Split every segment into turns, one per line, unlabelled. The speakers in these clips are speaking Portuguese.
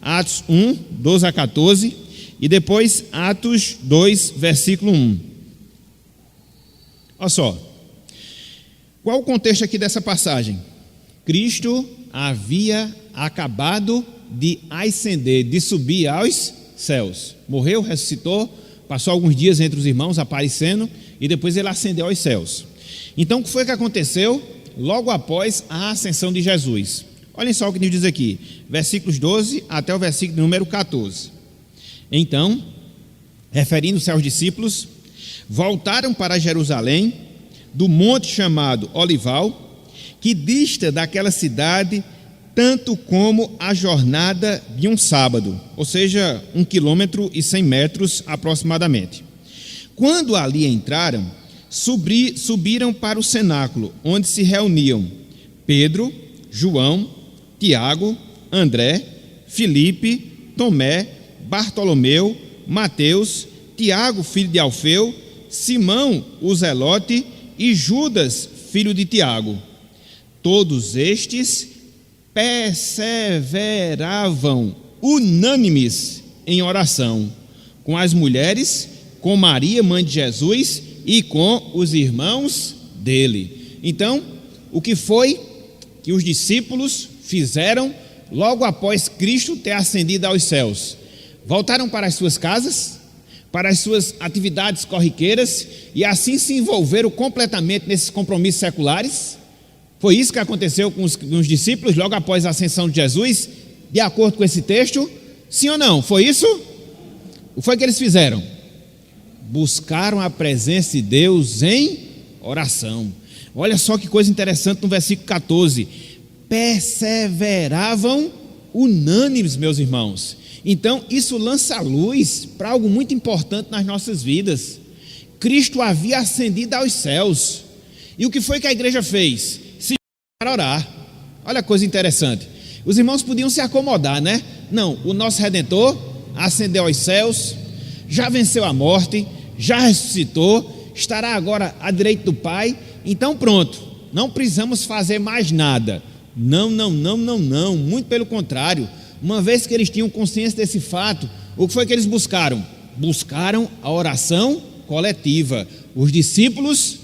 Atos 1, 12 a 14, e depois Atos 2, versículo 1. Olha só, qual o contexto aqui dessa passagem? Cristo havia acabado de ascender, de subir aos céus. Morreu, ressuscitou, passou alguns dias entre os irmãos aparecendo, e depois ele ascendeu aos céus. Então, o que foi que aconteceu logo após a ascensão de Jesus? Olhem só o que nos diz aqui, versículos 12 até o versículo número 14. Então, referindo-se aos discípulos, voltaram para Jerusalém, do monte chamado Olival, que dista daquela cidade tanto como a jornada de um sábado, ou seja, 1 quilômetro e 100 metros aproximadamente. Quando ali entraram, subiram para o cenáculo, onde se reuniam Pedro, João, Tiago, André, Filipe, Tomé, Bartolomeu, Mateus, Tiago, filho de Alfeu, Simão, o Zelote, e Judas, filho de Tiago. Todos estes perseveravam unânimes em oração, com as mulheres, com Maria, mãe de Jesus, e com os irmãos dele. Então, o que foi que os discípulos fizeram logo após Cristo ter ascendido aos céus? Voltaram para as suas casas, para as suas atividades corriqueiras, e assim se envolveram completamente nesses compromissos seculares. Foi isso que aconteceu com os discípulos logo após a ascensão de Jesus, de acordo com esse texto? Sim ou não? Foi isso? O que foi que eles fizeram? Buscaram a presença de Deus em oração. Olha só que coisa interessante no versículo 14. Perseveravam unânimes, meus irmãos. Então, isso lança luz para algo muito importante nas nossas vidas. Cristo havia ascendido aos céus. E o que foi que a igreja fez? Se para orar. Olha a coisa interessante. Os irmãos podiam se acomodar, né? Não, o nosso Redentor ascendeu aos céus, já venceu a morte, já ressuscitou, estará agora à direita do Pai. Então pronto, não precisamos fazer mais nada. Não, muito pelo contrário. Uma vez que eles tinham consciência desse fato, o que foi que eles buscaram? Buscaram a oração coletiva. Os discípulos,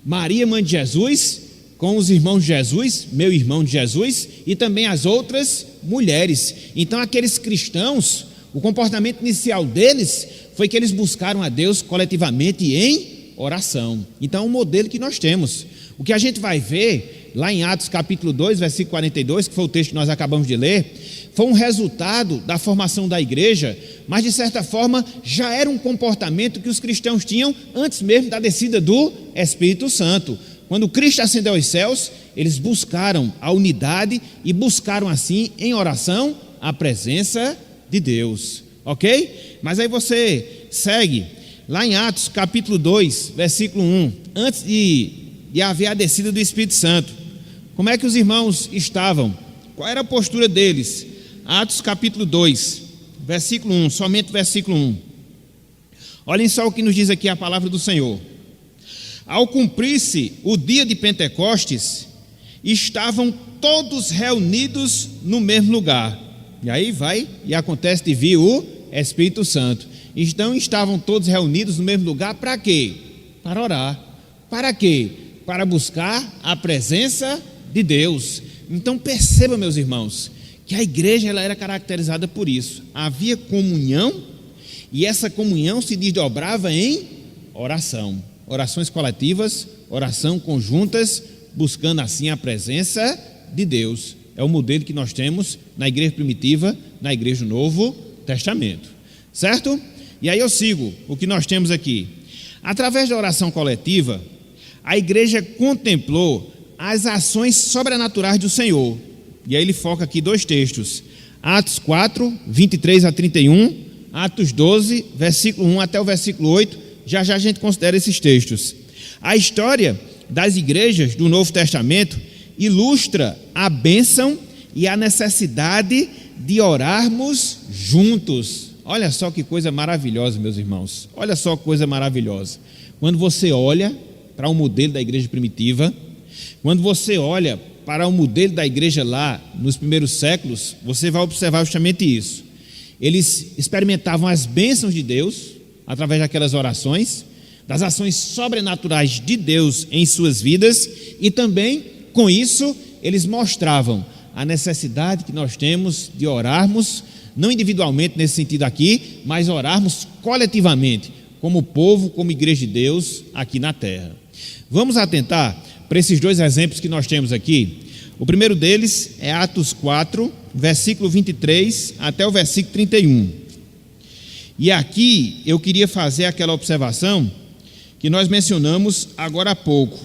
Maria, mãe de Jesus, com os irmãos de Jesus, meu irmão de Jesus, e também as outras mulheres. Então aqueles cristãos, o comportamento inicial deles foi que eles buscaram a Deus coletivamente em oração. Então é um modelo que nós temos. O que a gente vai ver lá em Atos capítulo 2, versículo 42, que foi o texto que nós acabamos de ler, foi um resultado da formação da igreja, mas de certa forma já era um comportamento que os cristãos tinham antes mesmo da descida do Espírito Santo. Quando Cristo ascendeu aos céus, eles buscaram a unidade e buscaram assim em oração a presença de Deus, ok? Mas aí você segue lá em Atos capítulo 2, versículo 1, antes de haver a descida do Espírito Santo, como é que os irmãos estavam? Qual era a postura deles? Atos capítulo 2, versículo 1, somente versículo 1. Olhem só o que nos diz aqui a palavra do Senhor. Ao cumprir-se o dia de Pentecostes, estavam todos reunidos no mesmo lugar. E aí vai e acontece de vir o Espírito Santo. Então estavam todos reunidos no mesmo lugar para quê? Para orar. Para quê? Para buscar a presença de Deus. Então perceba, meus irmãos, que a igreja ela era caracterizada por isso. Havia comunhão e essa comunhão se desdobrava em oração. Orações coletivas, oração conjuntas, buscando assim a presença de Deus. É o modelo que nós temos na igreja primitiva, na igreja do Novo Testamento. Certo? E aí eu sigo o que nós temos aqui. Através da oração coletiva, a igreja contemplou as ações sobrenaturais do Senhor. E aí ele foca aqui dois textos. Atos 4, 23 a 31, Atos 12, versículo 1 até o versículo 8. Já a gente considera esses textos. A história das igrejas do Novo Testamento ilustra a bênção e a necessidade de orarmos juntos. Olha só que coisa maravilhosa, meus irmãos. Olha só que coisa maravilhosa. Quando você olha para o modelo da igreja primitiva, quando você olha para o modelo da igreja lá nos primeiros séculos, você vai observar justamente isso. Eles experimentavam as bênçãos de Deus através daquelas orações, das ações sobrenaturais de Deus em suas vidas, e também com isso eles mostravam a necessidade que nós temos de orarmos, não individualmente nesse sentido aqui, mas orarmos coletivamente, como povo, como igreja de Deus aqui na terra. Vamos atentar para esses dois exemplos que nós temos aqui. O primeiro deles é Atos 4, versículo 23 até o versículo 31. E aqui eu queria fazer aquela observação que nós mencionamos agora há pouco.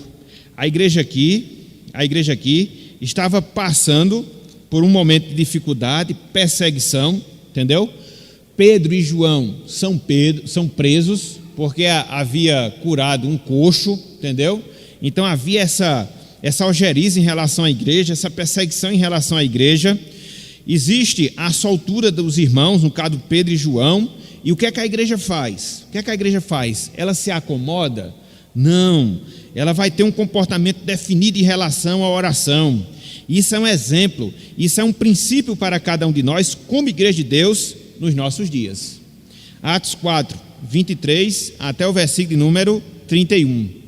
A igreja aqui estava passando por um momento de dificuldade, perseguição, entendeu? Pedro e João são presos porque havia curado um coxo, entendeu? Então havia essa algeriza em relação à igreja, essa perseguição em relação à igreja. Existe a soltura dos irmãos, no caso Pedro e João. E o que é que a igreja faz? Ela se acomoda? Não, ela vai ter um comportamento definido em relação à oração. Isso é um exemplo, isso é um princípio para cada um de nós, como igreja de Deus, nos nossos dias. Atos 4, 23 até o versículo número 31.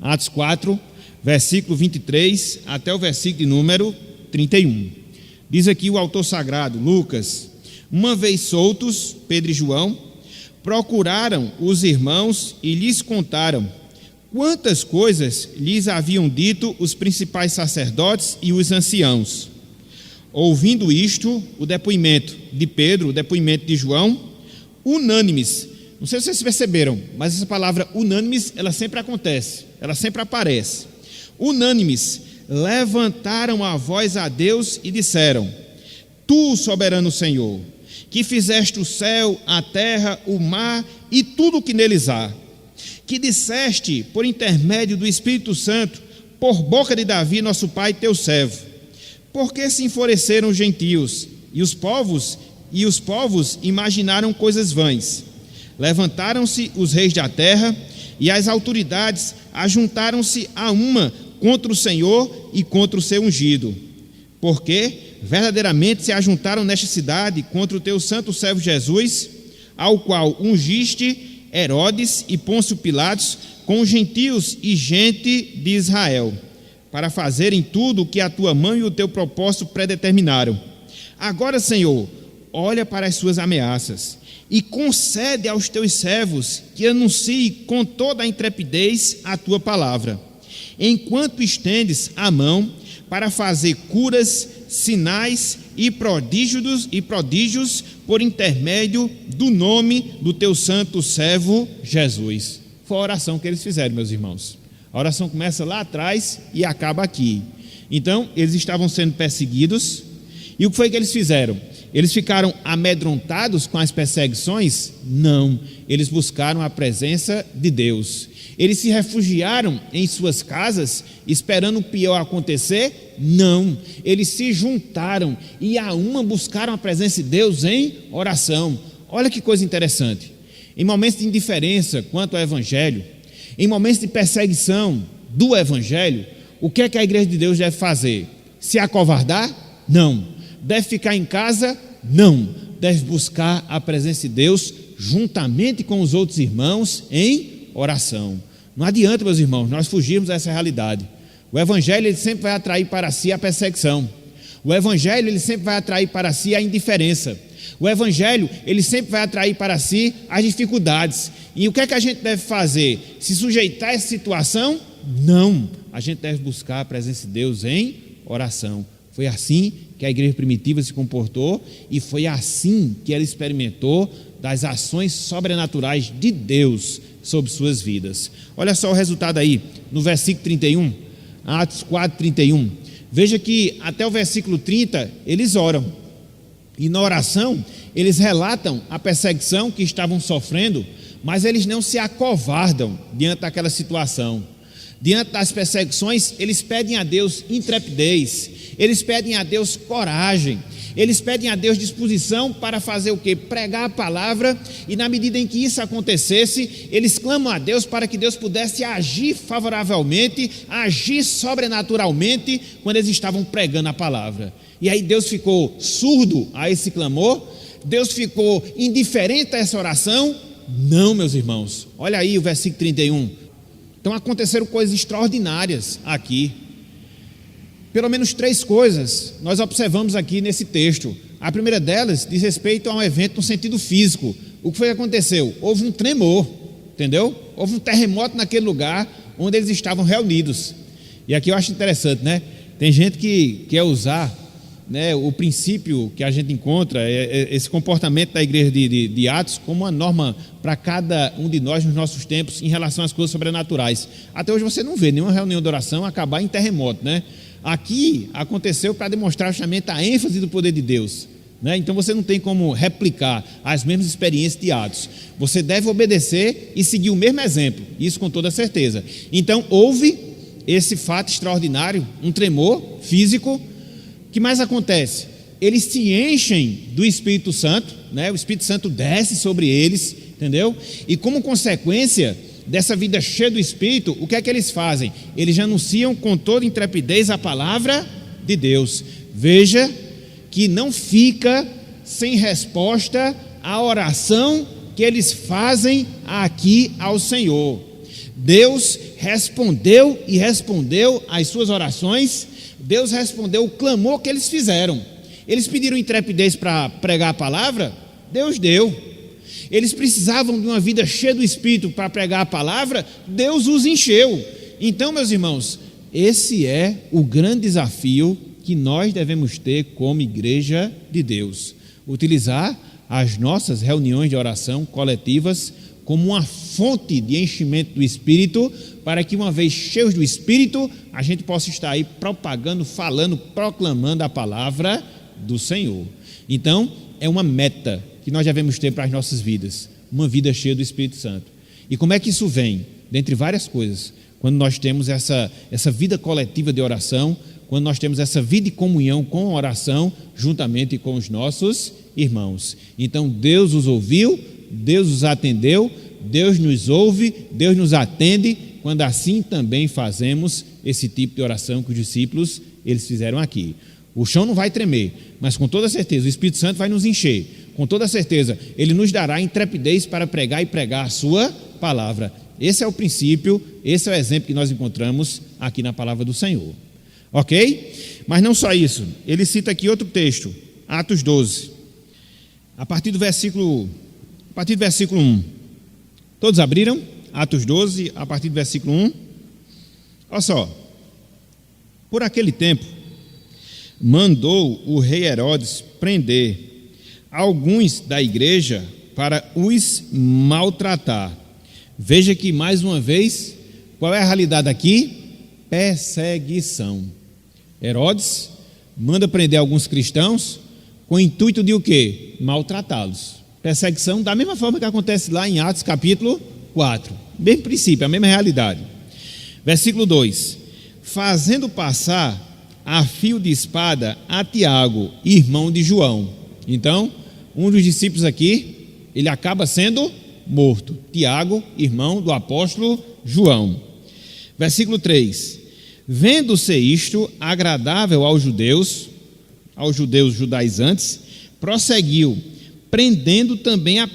Atos 4, versículo 23 até o versículo número 31. Diz aqui o autor sagrado, Lucas: uma vez soltos, Pedro e João procuraram os irmãos e lhes contaram quantas coisas lhes haviam dito os principais sacerdotes e os anciãos. Ouvindo isto, o depoimento de Pedro, o depoimento de João, unânimes. Não sei se vocês perceberam, mas essa palavra unânimes, ela sempre acontece, ela sempre aparece. Unânimes, levantaram a voz a Deus e disseram: Tu, soberano Senhor, que fizeste o céu, a terra, o mar e tudo o que neles há, que disseste por intermédio do Espírito Santo, por boca de Davi, nosso pai, teu servo, porque se enfureceram os gentios e os povos imaginaram coisas vãs. Levantaram-se os reis da terra e as autoridades ajuntaram-se a uma contra o Senhor e contra o seu ungido, porque verdadeiramente se ajuntaram nesta cidade contra o teu santo servo Jesus, ao qual ungiste Herodes e Pôncio Pilatos com os gentios e gente de Israel, para fazerem tudo o que a tua mão e o teu propósito predeterminaram. Agora, Senhor, olha para as suas ameaças e concede aos teus servos que anunciem com toda a intrepidez a tua palavra, enquanto estendes a mão para fazer curas, sinais e prodígios por intermédio do nome do teu santo servo Jesus. Foi a oração que eles fizeram, meus irmãos. A oração começa lá atrás e acaba aqui. Então, eles estavam sendo perseguidos. E o que foi que eles fizeram? Eles ficaram amedrontados com as perseguições? Não, eles buscaram a presença de Deus. Eles se refugiaram em suas casas, esperando o pior acontecer? Não, eles se juntaram e a uma buscaram a presença de Deus em oração. Olha que coisa interessante. Em momentos de indiferença quanto ao Evangelho, em momentos de perseguição do Evangelho, o que é que a igreja de Deus deve fazer? Se acovardar? Não. Deve ficar em casa? Não. Deve buscar a presença de Deus juntamente com os outros irmãos em oração. Não adianta, meus irmãos, nós fugirmos dessa realidade. O Evangelho ele sempre vai atrair para si a perseguição. O Evangelho ele sempre vai atrair para si a indiferença. O Evangelho ele sempre vai atrair para si as dificuldades. E o que é que a gente deve fazer? Se sujeitar a essa situação? Não. A gente deve buscar a presença de Deus em oração. Foi assim que a igreja primitiva se comportou e foi assim que ela experimentou das ações sobrenaturais de Deus sobre suas vidas. Olha só o resultado aí, no versículo 31, Atos 4, 31. Veja que até o versículo 30 eles oram. E na oração eles relatam a perseguição que estavam sofrendo, mas eles não se acovardam diante daquela situação. Diante das perseguições, eles pedem a Deus intrepidez, eles pedem a Deus coragem, Eles pedem a Deus disposição para fazer o quê? Pregar a palavra, e na medida em que isso acontecesse, eles clamam a Deus para que Deus pudesse agir favoravelmente, agir sobrenaturalmente, quando eles estavam pregando a palavra. E aí Deus ficou surdo a esse clamor? Deus ficou indiferente a essa oração? Não, meus irmãos. Olha aí o versículo 31. Então aconteceram coisas extraordinárias aqui. Pelo menos 3 coisas nós observamos aqui nesse texto. A primeira delas diz respeito a um evento no sentido físico. O que foi que aconteceu? Houve um tremor, entendeu? Houve um terremoto naquele lugar onde eles estavam reunidos. E aqui eu acho interessante, né? Tem gente que quer usar, né, o princípio que a gente encontra, esse comportamento da igreja de Atos, como uma norma para cada um de nós nos nossos tempos em relação às coisas sobrenaturais. Até hoje você não vê nenhuma reunião de oração acabar em terremoto, né? Aqui aconteceu para demonstrar justamente a ênfase do poder de Deus, né? Então você não tem como replicar as mesmas experiências de Atos. Você deve obedecer e seguir o mesmo exemplo, isso com toda certeza. Então houve esse fato extraordinário, um tremor físico. O que mais acontece? Eles se enchem do Espírito Santo, né? O Espírito Santo desce sobre eles, entendeu? E como consequência dessa vida cheia do Espírito, o que é que eles fazem? Eles anunciam com toda intrepidez a palavra de Deus. Veja que não fica sem resposta a oração que eles fazem aqui ao Senhor. Deus respondeu e respondeu às suas orações. Deus respondeu o clamor que eles fizeram. Eles pediram intrepidez para pregar a palavra, Deus deu. Eles precisavam de uma vida cheia do Espírito para pregar a palavra, Deus os encheu. Então, meus irmãos, esse é o grande desafio que nós devemos ter como igreja de Deus. Utilizar as nossas reuniões de oração coletivas como uma fonte de enchimento do Espírito, para que uma vez cheios do Espírito, a gente possa estar aí propagando, falando, proclamando a palavra do Senhor. Então, é uma meta que nós devemos ter para as nossas vidas, uma vida cheia do Espírito Santo. E como é que isso vem? Dentre várias coisas, quando nós temos essa vida coletiva de oração, quando nós temos essa vida de comunhão com a oração, juntamente com os nossos irmãos. Então Deus os ouviu, Deus os atendeu, Deus nos ouve, Deus nos atende, quando assim também fazemos esse tipo de oração que os discípulos eles fizeram aqui. O chão não vai tremer, mas com toda certeza o Espírito Santo vai nos encher. Com toda certeza Ele nos dará intrepidez para pregar e pregar a sua palavra. Esse é o princípio, esse é o exemplo que nós encontramos aqui na palavra do Senhor. Ok? Mas não só isso, ele cita aqui outro texto, Atos 12, a partir do versículo 1. Todos abriram? Atos 12, a partir do versículo 1. Olha só. Por aquele tempo, mandou o rei Herodes prender alguns da igreja para os maltratar. Veja que, mais uma vez, qual é a realidade aqui? Perseguição. Herodes manda prender alguns cristãos com o intuito de o quê? Maltratá-los. Perseguição da mesma forma que acontece lá em Atos capítulo 4. Mesmo princípio, a mesma realidade. Versículo 2. Fazendo passar a fio de espada a Tiago, irmão de João. Então, um dos discípulos aqui, ele acaba sendo morto. Tiago, irmão do apóstolo João. Versículo 3. Vendo-se isto agradável aos judeus judaizantes, prosseguiu, prendendo também a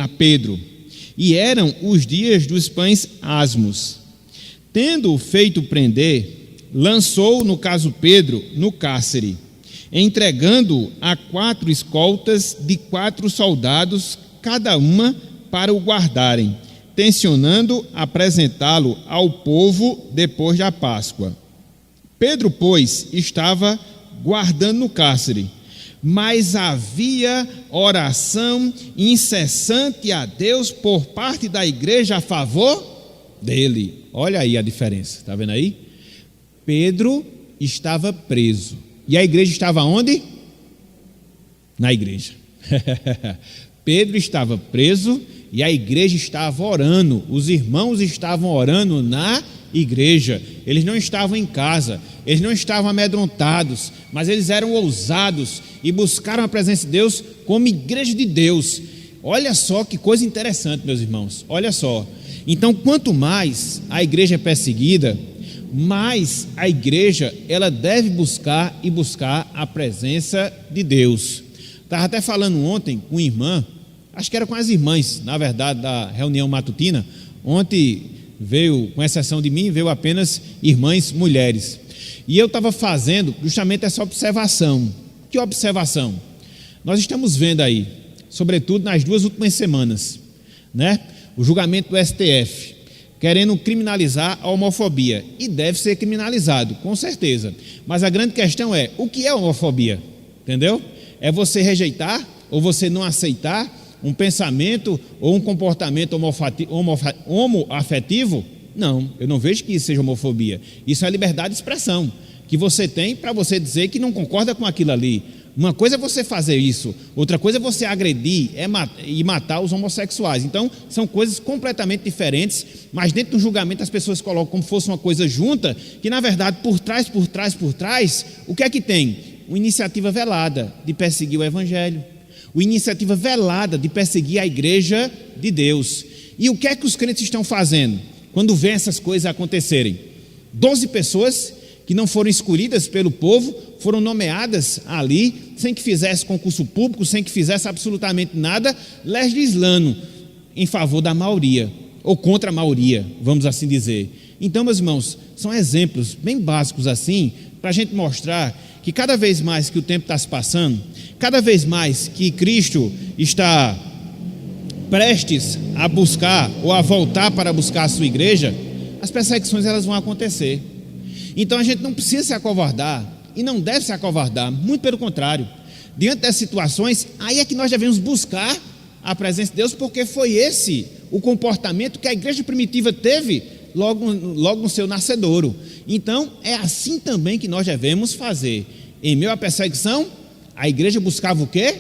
Pedro. E eram os dias dos pães asmos. Tendo-o feito prender, lançou, no caso Pedro, no cárcere, entregando-o a 4 escoltas de 4 soldados, cada uma para o guardarem, tencionando apresentá-lo ao povo depois da Páscoa. Pedro, pois, estava guardando no cárcere, mas havia oração incessante a Deus por parte da igreja a favor dele. Olha aí a diferença, está vendo aí? Pedro estava preso, e a igreja estava onde? Na igreja. Pedro estava preso e a igreja estava orando, os irmãos estavam orando na igreja, eles não estavam em casa, eles não estavam amedrontados, mas eles eram ousados e buscaram a presença de Deus como igreja de Deus. Olha só que coisa interessante, meus irmãos, olha só. Então, quanto mais a igreja é perseguida, mais a igreja ela deve buscar a presença de Deus. Estava até falando ontem com uma irmã, acho que era com as irmãs, na verdade, da reunião matutina. Ontem veio, com exceção de mim, veio apenas irmãs mulheres. E eu estava fazendo justamente essa observação. Que observação? Nós estamos vendo aí, sobretudo nas 2 últimas semanas, né? O julgamento do STF, querendo criminalizar a homofobia. E deve ser criminalizado, com certeza. Mas a grande questão é, o que é homofobia? Entendeu? É você rejeitar ou você não aceitar um pensamento ou um comportamento homoafetivo? Não, eu não vejo que isso seja homofobia. Isso é liberdade de expressão, que você tem para você dizer que não concorda com aquilo ali. Uma coisa é você fazer isso, outra coisa é você agredir e matar os homossexuais. Então, são coisas completamente diferentes, mas dentro do julgamento as pessoas colocam como se fosse uma coisa junta, que na verdade, por trás, o que é que tem? Uma iniciativa velada de perseguir o Evangelho, uma iniciativa velada de perseguir a igreja de Deus. E o que é que os crentes estão fazendo quando vêem essas coisas acontecerem? 12 pessoas que não foram escolhidas pelo povo, foram nomeadas ali, sem que fizesse concurso público, sem que fizesse absolutamente nada, legislando em favor da maioria, ou contra a maioria, vamos assim dizer. Então, meus irmãos, são exemplos bem básicos assim, para a gente mostrar que cada vez mais que o tempo está se passando, cada vez mais que Cristo está prestes a buscar, ou a voltar para buscar a sua igreja, as perseguições elas vão acontecer. Então a gente não precisa se acovardar e não deve se acovardar, muito pelo contrário. Diante das situações, aí é que nós devemos buscar a presença de Deus, porque foi esse o comportamento que a igreja primitiva teve logo no seu nascedouro. Então é assim também que nós devemos fazer. Em meio à perseguição, a igreja buscava o quê?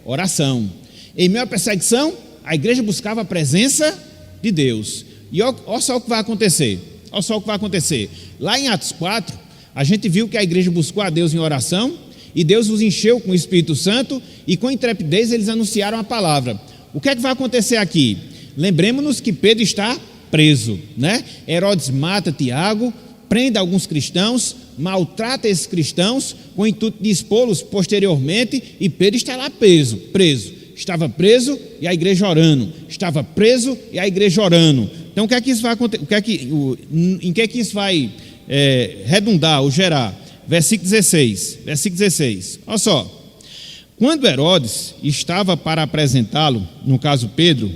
Oração. Em meio à perseguição, a igreja buscava a presença de Deus. E olha só o que vai acontecer. Olha só o que vai acontecer. Lá em Atos 4, a gente viu que a igreja buscou a Deus em oração, e Deus os encheu com o Espírito Santo, e com intrepidez eles anunciaram a palavra. O que é que vai acontecer aqui? Lembremos-nos que Pedro está preso, né? Herodes mata Tiago, prende alguns cristãos, maltrata esses cristãos, com o intuito de expô-los posteriormente, e Pedro está lá preso. Estava preso e a igreja orando. Estava preso e a igreja orando. Então, o que é que isso vai acontecer? Em que é que isso vai redundar ou gerar? Versículo 16. Olha só. Quando Herodes estava para apresentá-lo, no caso Pedro,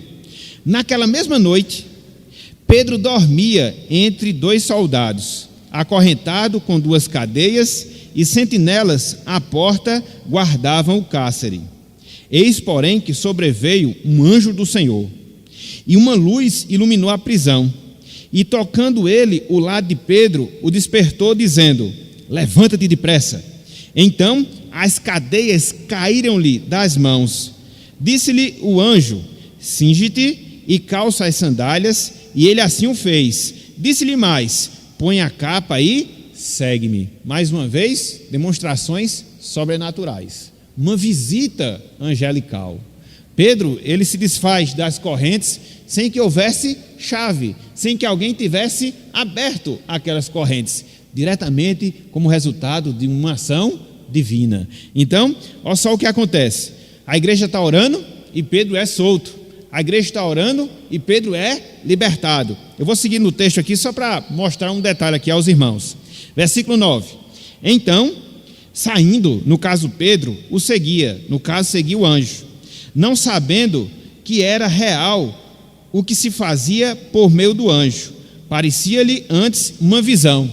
naquela mesma noite, Pedro dormia entre 2 soldados, acorrentado com 2 cadeias, e sentinelas à porta guardavam o cárcere. Eis, porém, que sobreveio um anjo do Senhor, e uma luz iluminou a prisão, e tocando ele o lado de Pedro, o despertou, dizendo: levanta-te depressa. Então as cadeias caíram-lhe das mãos. Disse-lhe o anjo: cinge-te e calça as sandálias, e ele assim o fez. Disse-lhe mais: põe a capa e segue-me. Mais uma vez, demonstrações sobrenaturais, uma visita angelical. Pedro, ele se desfaz das correntes sem que houvesse chave, sem que alguém tivesse aberto aquelas correntes, diretamente como resultado de uma ação divina. Então, olha só o que acontece. A igreja está orando e Pedro é solto. A igreja está orando e Pedro é libertado. Eu vou seguir no texto aqui só para mostrar um detalhe aqui aos irmãos. Versículo 9. Então, saindo, no caso Pedro, o seguia, no caso seguia o anjo, não sabendo que era real o que se fazia por meio do anjo. Parecia-lhe antes uma visão.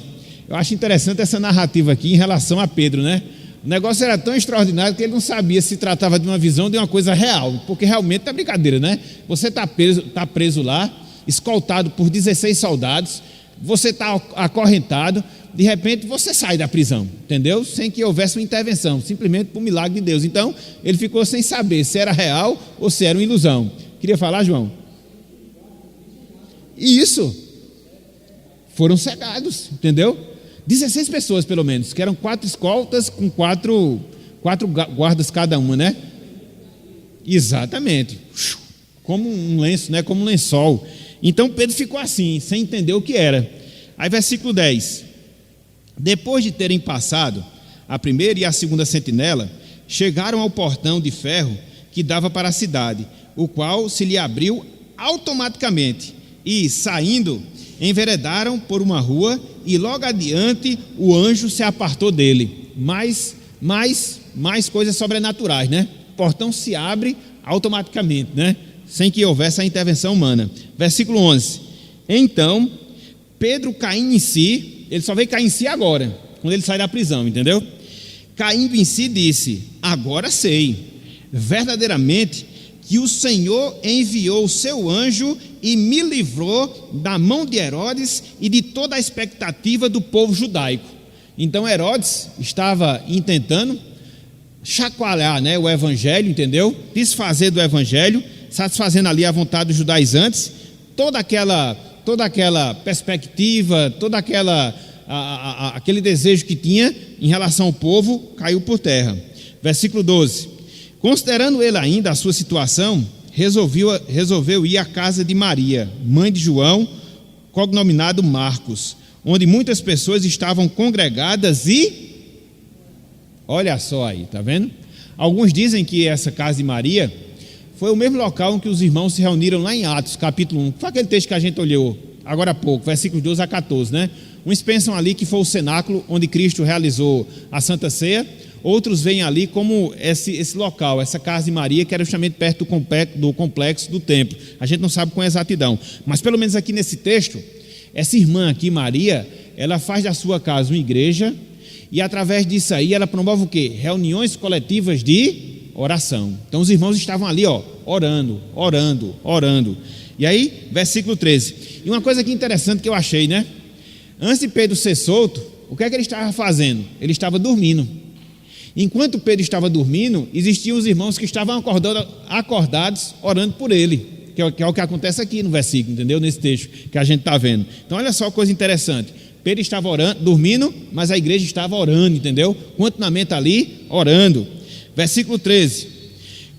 Eu acho interessante essa narrativa aqui em relação a Pedro, né? O negócio era tão extraordinário que ele não sabia se tratava de uma visão ou de uma coisa real, porque realmente é brincadeira, né? Você está preso lá, escoltado por 16 soldados, você está acorrentado, de repente você sai da prisão, entendeu? Sem que houvesse uma intervenção, simplesmente por milagre de Deus. Então, ele ficou sem saber se era real ou se era uma ilusão. Queria falar, João? E isso, foram cegados, entendeu? 16 pessoas, pelo menos, que eram 4 escoltas com quatro guardas cada uma, né? Exatamente. Como um lenço, né? Como um lençol. Então Pedro ficou assim, sem entender o que era. Aí versículo 10. Depois de terem passado a primeira e a segunda sentinela, chegaram ao portão de ferro que dava para a cidade, o qual se lhe abriu automaticamente, e, saindo, enveredaram por uma rua, e logo adiante o anjo se apartou dele. Mais coisas sobrenaturais, né? O portão se abre automaticamente, né? Sem que houvesse a intervenção humana. Versículo 11. Então, Pedro, caindo em si, ele só veio cair em si agora, quando ele sai da prisão, entendeu? Caindo em si, disse: agora sei, verdadeiramente, que o Senhor enviou o seu anjo e me livrou da mão de Herodes e de toda a expectativa do povo judaico. Então Herodes estava intentando chacoalhar, né, o evangelho, entendeu? Desfazer do evangelho, satisfazendo ali a vontade dos judaizantes, toda aquela perspectiva, aquele desejo que tinha em relação ao povo, caiu por terra. Versículo 12. Considerando ele ainda a sua situação, resolveu ir à casa de Maria, mãe de João, cognominado Marcos, onde muitas pessoas estavam congregadas e... Olha só aí, tá vendo? Alguns dizem que essa casa de Maria foi o mesmo local em que os irmãos se reuniram lá em Atos, capítulo 1. Foi aquele texto que a gente olhou agora há pouco, versículos 12 a 14, né? Uns pensam ali que foi o cenáculo onde Cristo realizou a Santa Ceia. Outros veem ali como esse local, essa casa de Maria, que era justamente perto do complexo do templo. A gente não sabe com exatidão, mas pelo menos aqui nesse texto, essa irmã aqui, Maria, ela faz da sua casa uma igreja, e através disso aí ela promove o quê? Reuniões coletivas de oração. Então os irmãos estavam ali, orando. E aí, versículo 13. E uma coisa aqui interessante que eu achei, né? Antes de Pedro ser solto, o que é que ele estava fazendo? Ele estava dormindo. Enquanto Pedro estava dormindo, existiam os irmãos que estavam acordados, orando por ele, que é o que acontece aqui no versículo, entendeu? Nesse texto que a gente está vendo. Então olha só a coisa interessante. Pedro estava dormindo, mas a igreja estava orando, entendeu? Continuamente ali, orando. Versículo 13.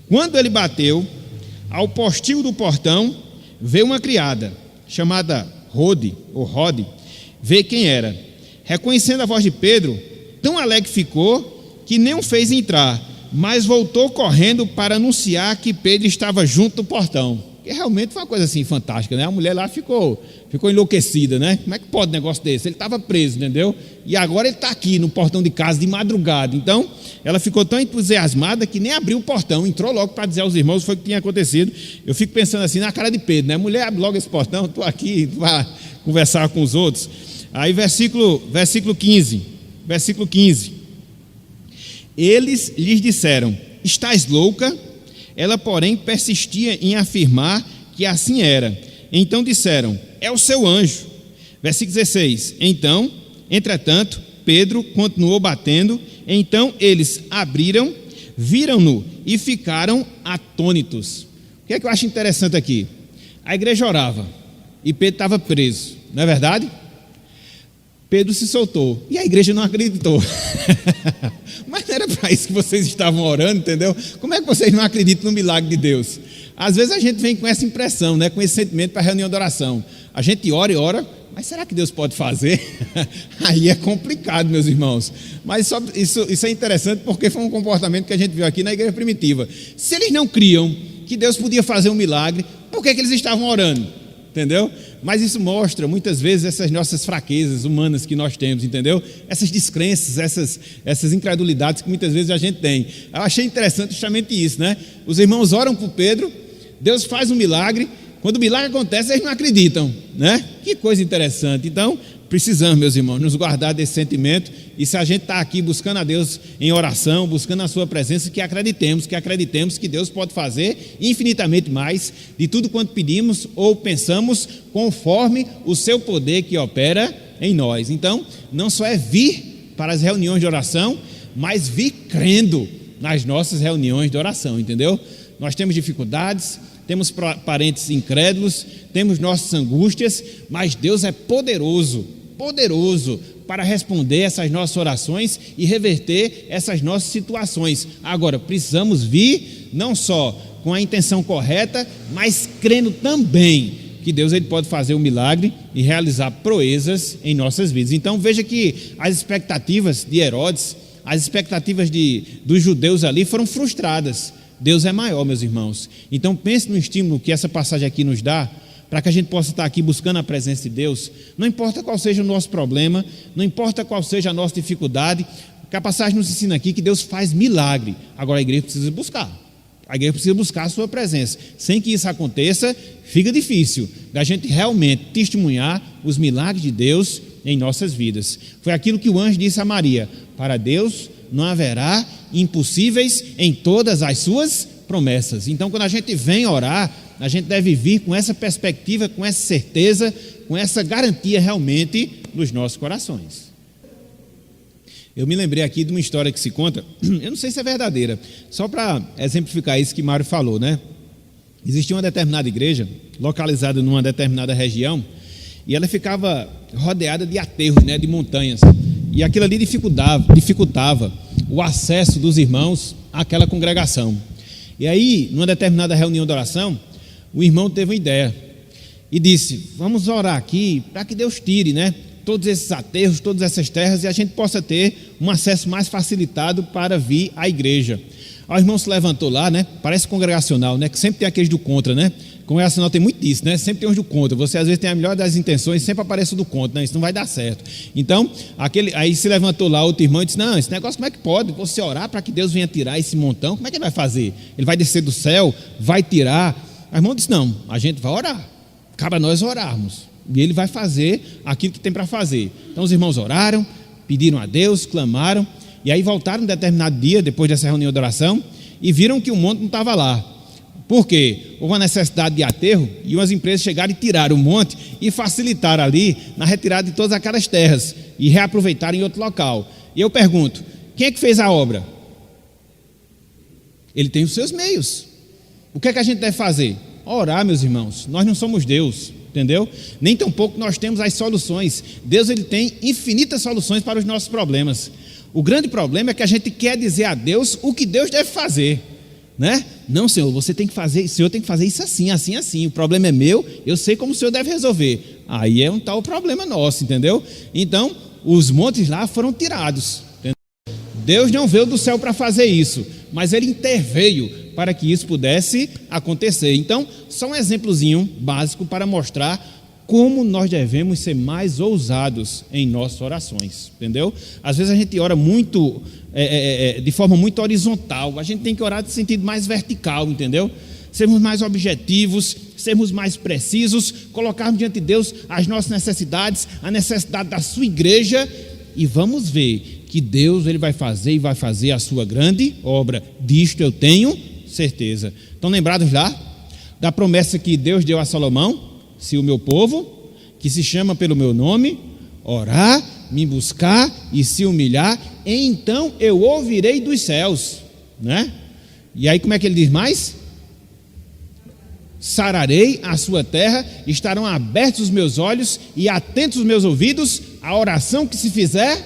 Quando ele bateu ao postil do portão, veio uma criada, chamada Rode, ver quem era. Reconhecendo a voz de Pedro, tão alegre ficou, que nem o fez entrar, mas voltou correndo para anunciar que Pedro estava junto do portão. Que realmente foi uma coisa assim fantástica, né? A mulher lá ficou enlouquecida, né? Como é que pode um negócio desse? Ele estava preso, entendeu? E agora ele está aqui no portão de casa de madrugada. Então, ela ficou tão entusiasmada que nem abriu o portão, entrou logo para dizer aos irmãos o que tinha acontecido. Eu fico pensando assim na cara de Pedro, né? Mulher, abre logo esse portão, estou aqui para conversar com os outros. Aí versículo 15. Eles lhes disseram: estás louca? Ela, porém, persistia em afirmar que assim era. Então disseram: é o seu anjo. Versículo 16. Entretanto, Pedro continuou batendo. Então eles abriram, viram-no e ficaram atônitos. O que é que eu acho interessante aqui? A igreja orava e Pedro estava preso, não é verdade? Pedro se soltou e a igreja não acreditou. Mas não era para isso que vocês estavam orando, entendeu? Como é que vocês não acreditam no milagre de Deus? Às vezes a gente vem com essa impressão, né? Com esse sentimento para a reunião de oração. A gente ora e ora, mas será que Deus pode fazer? Aí é complicado, meus irmãos. Mas isso é interessante porque foi um comportamento que a gente viu aqui na igreja primitiva. Se eles não criam que Deus podia fazer um milagre, por que eles estavam orando? Entendeu? Mas isso mostra muitas vezes essas nossas fraquezas humanas que nós temos, entendeu? Essas descrenças, essas incredulidades que muitas vezes a gente tem. Eu achei interessante justamente isso, né? Os irmãos oram por Pedro, Deus faz um milagre, quando o milagre acontece eles não acreditam, né? Que coisa interessante. Então precisamos, meus irmãos, nos guardar desse sentimento, e se a gente está aqui buscando a Deus em oração, buscando a sua presença, que acreditemos que Deus pode fazer infinitamente mais de tudo quanto pedimos ou pensamos, conforme o seu poder que opera em nós. Então, não só é vir para as reuniões de oração, mas vir crendo nas nossas reuniões de oração, entendeu? Nós temos dificuldades, temos parentes incrédulos, temos nossas angústias, mas Deus é poderoso poderoso para responder essas nossas orações e reverter essas nossas situações. Agora, precisamos vir não só com a intenção correta, mas crendo também que Deus ele pode fazer um milagre e realizar proezas em nossas vidas. Então veja que as expectativas de Herodes, as expectativas dos judeus ali foram frustradas. Deus é maior, meus irmãos. Então pense no estímulo que essa passagem aqui nos dá, para que a gente possa estar aqui buscando a presença de Deus. Não importa qual seja o nosso problema, não importa qual seja a nossa dificuldade, porque a passagem nos ensina aqui que Deus faz milagre. Agora a igreja precisa buscar. A igreja precisa buscar a sua presença. Sem que isso aconteça, fica difícil da gente realmente testemunhar os milagres de Deus em nossas vidas. Foi aquilo que o anjo disse a Maria: para Deus não haverá impossíveis em todas as suas promessas. Então, quando a gente vem orar, a gente deve vir com essa perspectiva, com essa certeza, com essa garantia realmente nos nossos corações. Eu me lembrei aqui de uma história que se conta, eu não sei se é verdadeira, só para exemplificar isso que Mário falou, né? Existia uma determinada igreja, localizada numa determinada região, e ela ficava rodeada de aterros, né, de montanhas, e aquilo ali dificultava o acesso dos irmãos àquela congregação. E aí, numa determinada reunião de oração, o irmão teve uma ideia e disse: vamos orar aqui para que Deus tire, né, todos esses aterros, todas essas terras, e a gente possa ter um acesso mais facilitado para vir à igreja. Aí o irmão se levantou lá, né? Parece congregacional, né? Que sempre tem aqueles do contra, né? Congregacional tem muito disso, né? Sempre tem uns do contra. Você às vezes tem a melhor das intenções, sempre aparece o do contra, né? Isso não vai dar certo. Então, aí se levantou lá outro irmão e disse: não, esse negócio como é que pode? Você orar para que Deus venha tirar esse montão, como é que ele vai fazer? Ele vai descer do céu, vai tirar? Aí o irmão disse: não, a gente vai orar. Cabe a nós orarmos. E ele vai fazer aquilo que tem para fazer. Então os irmãos oraram, pediram a Deus, clamaram, e aí voltaram um determinado dia, depois dessa reunião de oração, e viram que o monte não estava lá. Por quê? Houve uma necessidade de aterro, e umas empresas chegaram e tiraram o monte e facilitaram ali na retirada de todas aquelas terras, e reaproveitaram em outro local. E eu pergunto: quem é que fez a obra? Ele tem os seus meios. O que é que a gente deve fazer? Orar, meus irmãos. Nós não somos Deus, entendeu? Nem tampouco nós temos as soluções. Deus ele tem infinitas soluções para os nossos problemas. O grande problema é que a gente quer dizer a Deus o que Deus deve fazer, né? Não, Senhor, você tem que fazer, o Senhor tem que fazer isso assim, assim, assim. O problema é meu, eu sei como o Senhor deve resolver. Aí é um tal problema nosso, entendeu? Então, os montes lá foram tirados, entendeu? Deus não veio do céu para fazer isso, mas Ele interveio para que isso pudesse acontecer. Então, só um exemplozinho básico para mostrar como nós devemos ser mais ousados em nossas orações, entendeu? Às vezes a gente ora muito, de forma muito horizontal. A gente tem que orar de sentido mais vertical, entendeu? Sermos mais objetivos, sermos mais precisos, colocarmos diante de Deus as nossas necessidades, a necessidade da sua igreja, e vamos ver que Deus ele vai fazer e vai fazer a sua grande obra. Disto eu tenho certeza. Estão lembrados lá da promessa que Deus deu a Salomão? Se o meu povo, que se chama pelo meu nome, orar, me buscar e se humilhar, então eu ouvirei dos céus, né? E aí como é que ele diz mais? Sararei a sua terra, estarão abertos os meus olhos e atentos os meus ouvidos à oração que se fizer.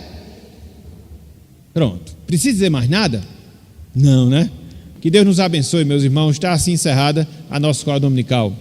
Pronto. Precisa dizer mais nada? Não, né? Que Deus nos abençoe, meus irmãos. Está assim encerrada a nossa escola dominical.